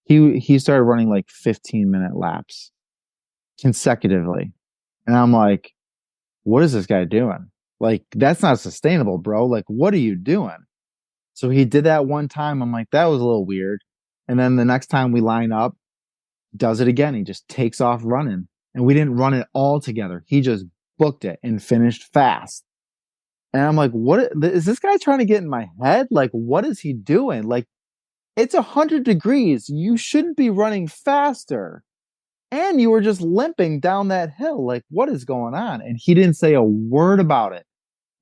He started running like 15-minute laps consecutively. And I'm like, what is this guy doing? Like, that's not sustainable, bro. Like, what are you doing? So he did that one time. I'm like, that was a little weird. And then the next time we line up, does it again. He just takes off running. And we didn't run it all together. He just booked it and finished fast. And I'm like, what is this guy trying to get in my head? Like, what is he doing? Like, it's 100 degrees. You shouldn't be running faster. And you were just limping down that hill. Like, what is going on? And he didn't say a word about it.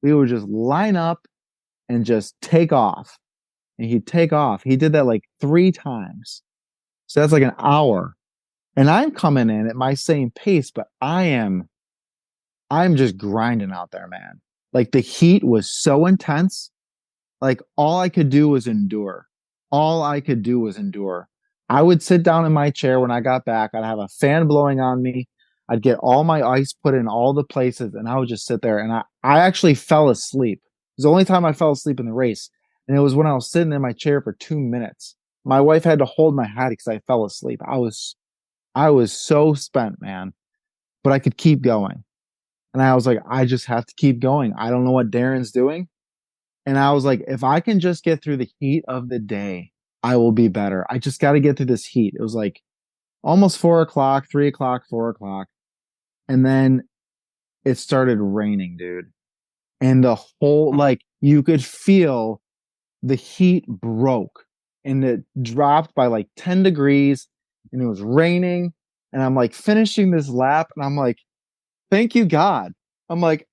We would just line up and just take off. And he'd take off. He did that like 3 times. So that's like an hour. And I'm coming in at my same pace, but I'm just grinding out there, man. Like the heat was so intense. Like all I could do was endure. All I could do was endure. I would sit down in my chair when I got back. I'd have a fan blowing on me. I'd get all my ice put in all the places and I would just sit there and I actually fell asleep. It was the only time I fell asleep in the race. And it was when I was sitting in my chair for 2 minutes. My wife had to hold my head because I fell asleep. I was so spent, man, but I could keep going. And I was like, I just have to keep going. I don't know what Darren's doing. And I was like, if I can just get through the heat of the day, I will be better. I just got to get through this heat. It was like almost 4 o'clock, 3 o'clock, 4 o'clock. And then it started raining, dude. And the whole, like, you could feel the heat broke and it dropped by like 10 degrees and it was raining. And I'm like finishing this lap and I'm like, thank you, God. I'm like,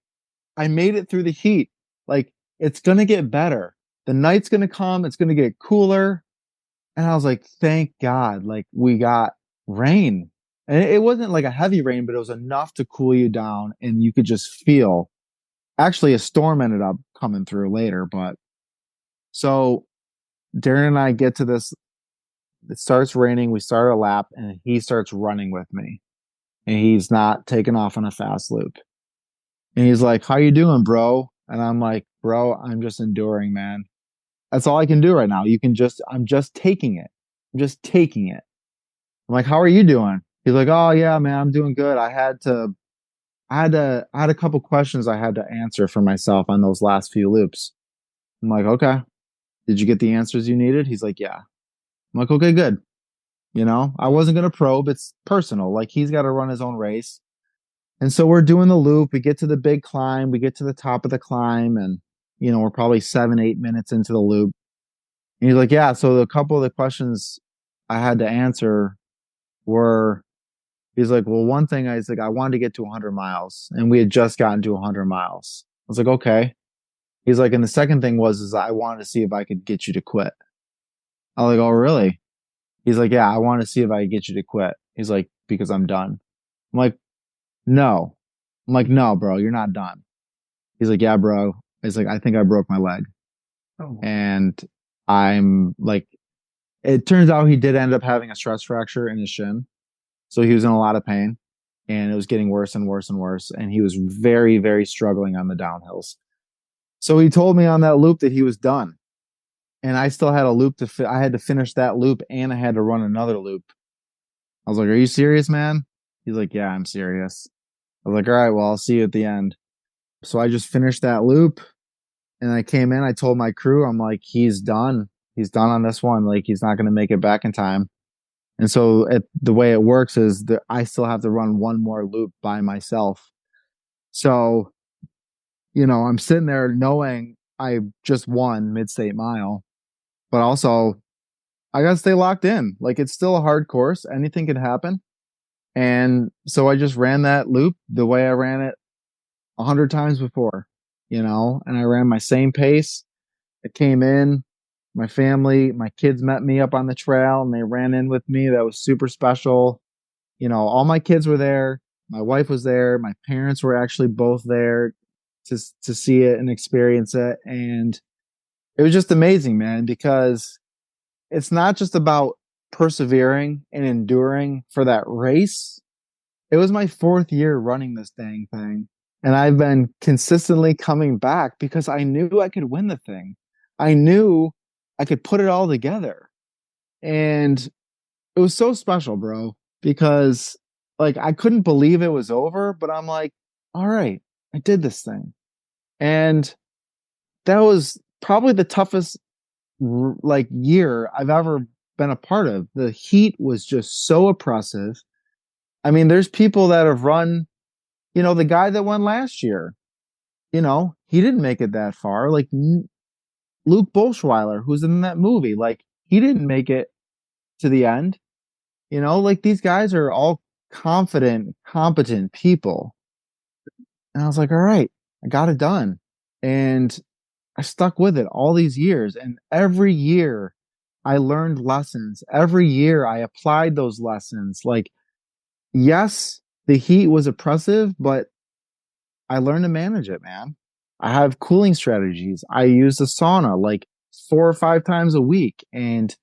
I made it through the heat. Like, it's going to get better. The night's going to come. It's going to get cooler. And I was like, thank God. Like, we got rain. And it wasn't like a heavy rain, but it was enough to cool you down. And you could just feel, actually, a storm ended up coming through later. But so Darren and I get to this. It starts raining. We start a lap and he starts running with me. And he's not taking off on a fast loop. And he's like, "How you doing, bro?" And I'm like, "Bro, I'm just enduring, man. That's all I can do right now. I'm just taking it. I'm just taking it." I'm like, "How are you doing?" He's like, "Oh yeah, man, I'm doing good. I had a couple questions I had to answer for myself on those last few loops." I'm like, "Okay. Did you get the answers you needed?" He's like, "Yeah." I'm like, "Okay, good." I wasn't gonna probe. It's personal. Like he's got to run his own race. And so we're doing the loop. We get to the big climb. We get to the top of the climb, and we're probably 7, 8 minutes into the loop. And he's like, "Yeah." So a couple of the questions I had to answer were, he's like, "Well, one thing I was like, I wanted to get to 100 miles, and we had just gotten to 100 miles." I was like, "Okay." He's like, "And the second thing is I wanted to see if I could get you to quit." I was like, "Oh, really?" He's like, "Yeah, I want to see if I could get you to quit." He's like, "Because I'm done." I'm like, "No." I'm like, "No, bro, you're not done." He's like, "Yeah, bro." He's like, "I think I broke my leg." Oh, And I'm like, it turns out he did end up having a stress fracture in his shin. So he was in a lot of pain and it was getting worse and worse and worse. And he was very, very struggling on the downhills. So he told me on that loop that he was done. And I still had a loop I had to finish that loop and I had to run another loop. I was like, "Are you serious, man?" He's like, "Yeah, I'm serious." I was like, "All right, well, I'll see you at the end." So I just finished that loop and I came in, I told my crew, I'm like, "He's done. He's done on this one. Like, he's not going to make it back in time." And so the way it works is that I still have to run one more loop by myself. So, I'm sitting there knowing I just won Mid-State Mile, but also I got to stay locked in. Like, it's still a hard course. Anything could happen. And so I just ran that loop the way I ran it 100 times before, and I ran my same pace. I came in, my family, my kids met me up on the trail and they ran in with me. That was super special. All my kids were there. My wife was there. My parents were actually both there to see it and experience it. And it was just amazing, man, because it's not just about persevering and enduring for that race. It was my fourth year running this dang thing. And I've been consistently coming back because I knew I could win the thing. I knew I could put it all together. And it was so special, bro, because like I couldn't believe it was over, but I'm like, all right, I did this thing. And that was probably the toughest like year I've ever been a part of. The heat was just so oppressive. I mean, there's people that have run, the guy that won last year, he didn't make it that far. Like Luke Bolschweiler, who's in that movie, like he didn't make it to the end. Like these guys are all confident, competent people. And I was like, all right, I got it done. And I stuck with it all these years. And every year I learned lessons. Every year I applied those lessons. Like, yes, the heat was oppressive, but I learned to manage it, man. I have cooling strategies. I use the sauna like 4 or 5 times a week and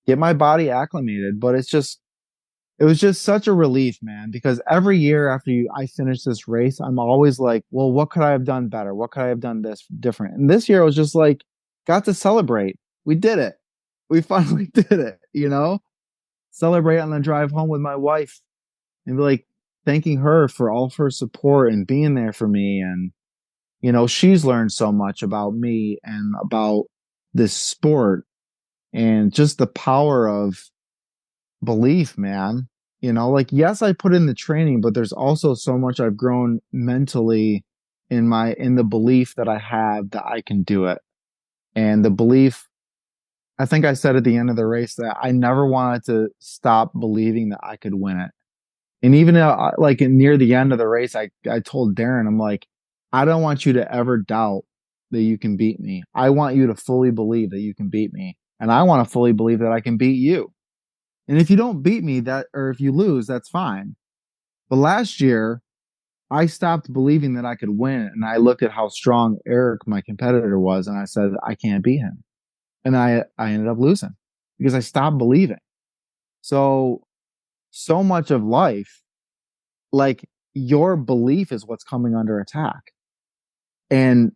get my body acclimated. But it was just such a relief, man, because every year after I finish this race, I'm always like, well, what could I have done better? What could I have done this different? And this year I was just like, got to celebrate. We did it. We finally did it. Celebrate on the drive home with my wife and be like thanking her for all of her support and being there for me. And, she's learned so much about me and about this sport and just the power of belief, man. Like, yes, I put in the training, but there's also so much I've grown mentally in the belief that I have that I can do it. And the belief, I think I said at the end of the race that I never wanted to stop believing that I could win it. And even like near the end of the race, I told Darren, I'm like, I don't want you to ever doubt that you can beat me. I want you to fully believe that you can beat me. And I want to fully believe that I can beat you. And if you don't beat me, or if you lose, that's fine. But last year, I stopped believing that I could win. And I looked at how strong Eric, my competitor, was. And I said, I can't beat him. And I ended up losing because I stopped believing. So much of life, like your belief is what's coming under attack and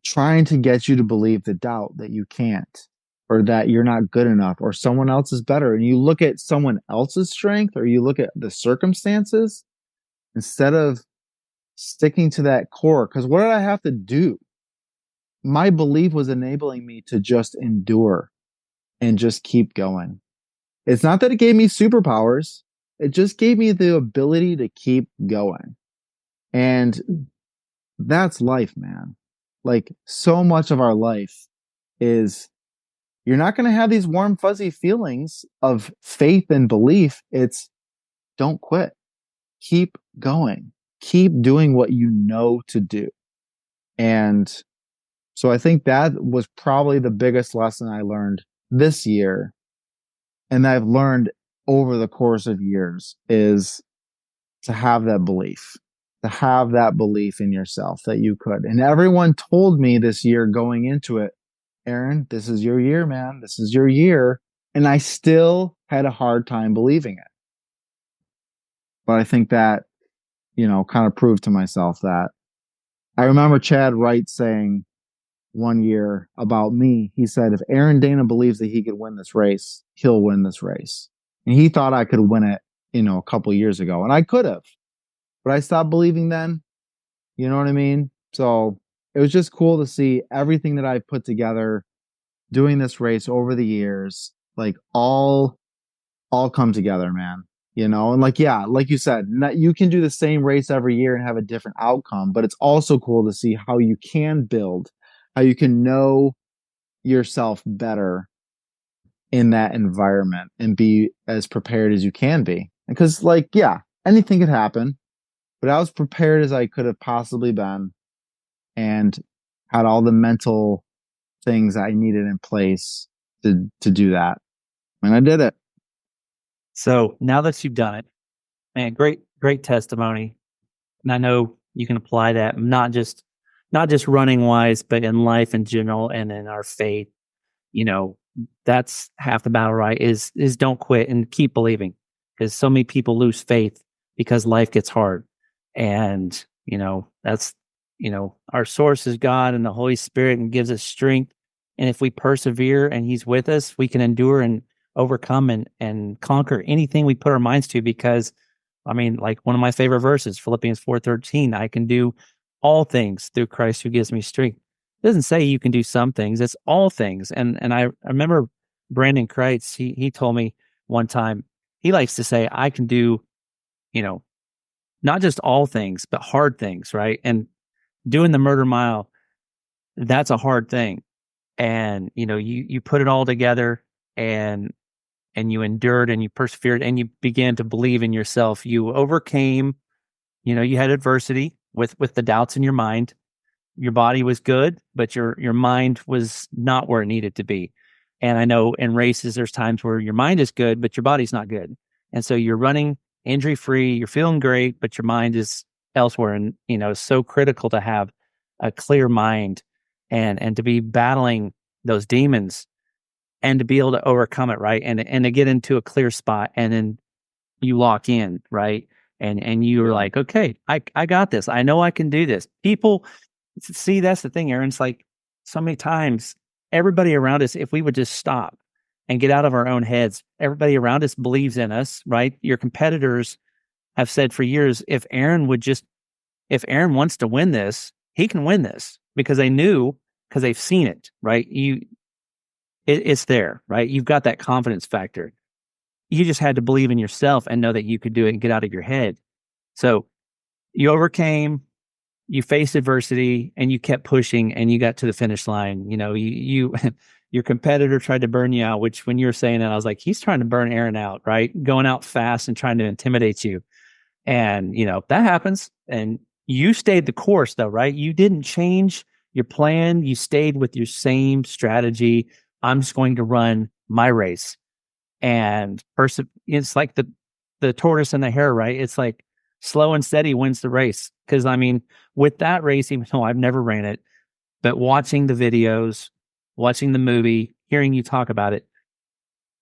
trying to get you to believe the doubt that you can't or that you're not good enough or someone else is better. And you look at someone else's strength or you look at the circumstances instead of sticking to that core. Because what did I have to do? My belief was enabling me to just endure and just keep going. It's not that it gave me superpowers. It just gave me the ability to keep going. And that's life, man. Like so much of our life is you're not going to have these warm, fuzzy feelings of faith and belief. It's don't quit. Keep going. Keep doing what you know to do. And so I think that was probably the biggest lesson I learned this year. And I've learned over the course of years is to have that belief, in yourself that you could. And everyone told me this year going into it, Aaron, this is your year, man. This is your year. And I still had a hard time believing it. But I think that, kind of proved to myself that I remember Chad Wright saying one year about me, he said, if Aaron Dana believes that he could win this race, he'll win this race. And he thought I could win it, a couple years ago. And I could have, but I stopped believing then. You know what I mean? So it was just cool to see everything that I put together doing this race over the years, like all come together, man. And like, yeah, like you said, you can do the same race every year and have a different outcome, but it's also cool to see how you can build, how you can know yourself better in that environment and be as prepared as you can be. Because like, yeah, anything could happen, but I was prepared as I could have possibly been and had all the mental things I needed in place to do that. And I did it. So now that you've done it, man, great testimony. And I know you can apply that not just running wise, but in life in general and in our faith. That's half the battle, right? Is don't quit and keep believing, because so many people lose faith because life gets hard. And, that's, our source is God and the Holy Spirit and gives us strength. And if we persevere and he's with us, we can endure and overcome and conquer anything we put our minds to, because like one of my favorite verses, Philippians 4:13, I can do all things through Christ who gives me strength. It doesn't say you can do some things, it's all things. And I remember Brandon Kreitz, he told me one time, he likes to say, I can do, not just all things, but hard things, right? And doing the murder mile, that's a hard thing. And, you put it all together and you endured and you persevered and you began to believe in yourself. You overcame, you had adversity with the doubts in your mind. Your body was good, but your mind was not where it needed to be. And I know in races, there's times where your mind is good, but your body's not good. And so you're running injury free, you're feeling great, but your mind is elsewhere. And, it's so critical to have a clear mind and to be battling those demons and to be able to overcome it, right? And to get into a clear spot, and then you lock in, right? And you're like, okay, I got this. I know I can do this. People see, that's the thing, Aaron. It's like so many times everybody around us, if we would just stop and get out of our own heads, everybody around us believes in us, right? Your competitors have said for years, if Aaron wants to win this, he can win this, because because they've seen it, right? It's there, right? You've got that confidence factor. You just had to believe in yourself and know that you could do it and get out of your head. So you overcame, you faced adversity, and you kept pushing, and you got to the finish line. Your competitor tried to burn you out, which when you were saying that, I was like, he's trying to burn Aaron out, right? Going out fast and trying to intimidate you. And, that happens. And you stayed the course though, right? You didn't change your plan. You stayed with your same strategy. I'm just going to run my race. And it's like the tortoise and the hare, right? It's like slow and steady wins the race. Because with that race, even though I've never ran it, but watching the videos, watching the movie, hearing you talk about it,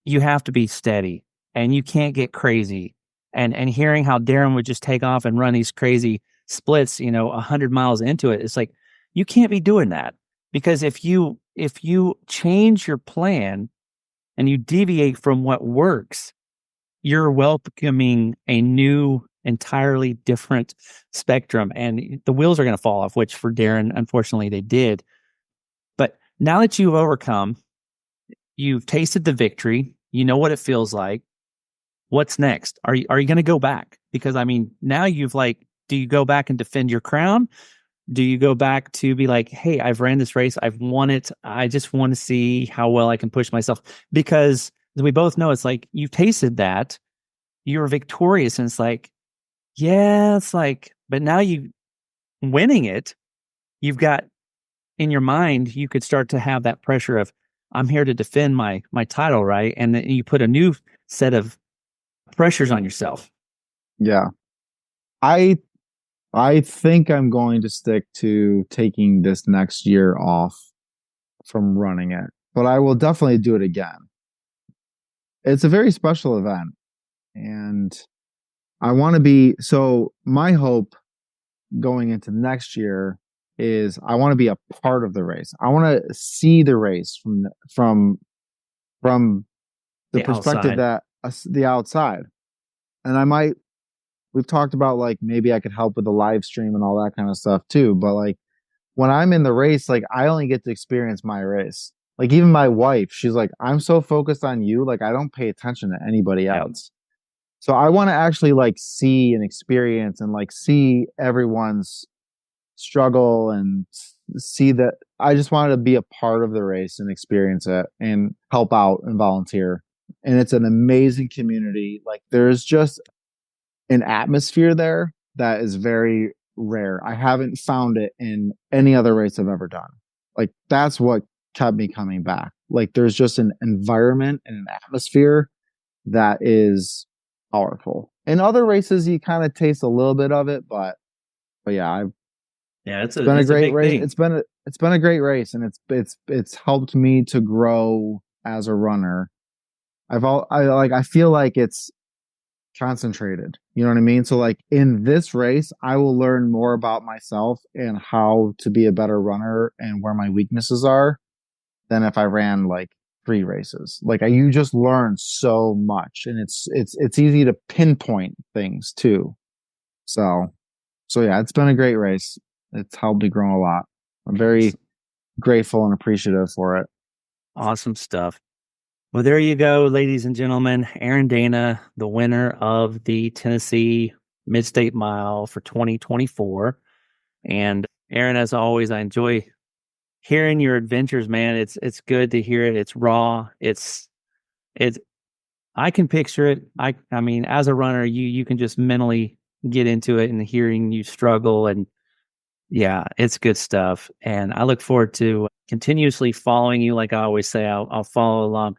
you have to be steady and you can't get crazy. and hearing how Darren would just take off and run these crazy splits, 100 miles into it. It's like, you can't be doing that, because if you change your plan and you deviate from what works, you're welcoming a new, entirely different spectrum, and the wheels are going to fall off, which for Darren, unfortunately, they did. But now that you've overcome, you've tasted the victory, you know what it feels like. What's next? Are you going to go back? Because now you've do you go back and defend your crown? Do you go back to be like, hey, I've ran this race, I've won it, I just want to see how well I can push myself? Because we both know it's like, you've tasted that, you're victorious, and it's like, yeah, it's like, but now you winning it, you've got in your mind, you could start to have that pressure of, I'm here to defend my title, right? And then you put a new set of pressures on yourself. Yeah. I think I'm going to stick to taking this next year off from running it, but I will definitely do it again. It's a very special event, and I want to be, so my hope going into next year is I want to be a part of the race. I want to see the race from the perspective outside. that the outside. And we've talked about maybe I could help with the live stream and all that kind of stuff too. But when I'm in the race, I only get to experience my race. Even my wife, she's like, I'm so focused on you. I don't pay attention to anybody else. So I want to actually see and experience and see everyone's struggle and see that. I just wanted to be a part of the race and experience it and help out and volunteer. And it's an amazing community. There's just an atmosphere there that is very rare. I haven't found it in any other race I've ever done. That's what kept me coming back. There's just an environment and an atmosphere that is powerful. In other races, you kind of taste a little bit of it, but yeah, it's been a great race. Thing. It's been a great race, and it's helped me to grow as a runner. I feel like it's concentrated. You know what I mean? So in this race, I will learn more about myself and how to be a better runner and where my weaknesses are than if I ran 3 races. You just learn so much, and it's easy to pinpoint things too. So yeah, it's been a great race. It's helped me grow a lot. I'm very grateful and appreciative for it. Awesome stuff. Well, there you go, ladies and gentlemen. Aaron Dana, the winner of the Tennessee Mid-State Mile for 2024. And Aaron, as always, I enjoy hearing your adventures, man. It's good to hear it. It's raw. It's I can picture it. I mean, as a runner, you can just mentally get into it, and hearing you struggle, and yeah, it's good stuff. And I look forward to continuously following you. Like I always say, I'll follow along.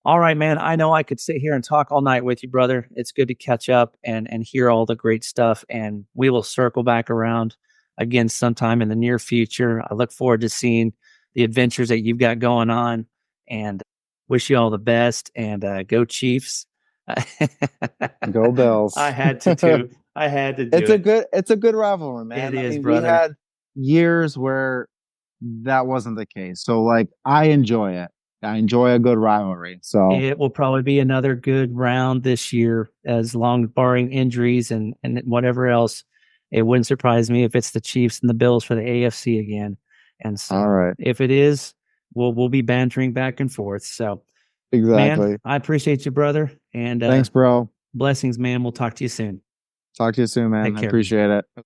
All right, man. I know I could sit here and talk all night with you, brother. It's good to catch up and hear all the great stuff. And we will circle back around again sometime in the near future. I look forward to seeing the adventures that you've got going on, and wish you all the best. And go Chiefs. Go Bills. I had to do It's a good rivalry, man. It is, I mean, brother. we had years where that wasn't the case. So I enjoy it. I enjoy a good rivalry. So it will probably be another good round this year, as long barring injuries and whatever else. It wouldn't surprise me if it's the Chiefs and the Bills for the AFC again. And so all right. If it is, we'll be bantering back and forth. So exactly. Man, I appreciate you, brother. And thanks, bro. Blessings, man. We'll talk to you soon. Talk to you soon, man. I appreciate it.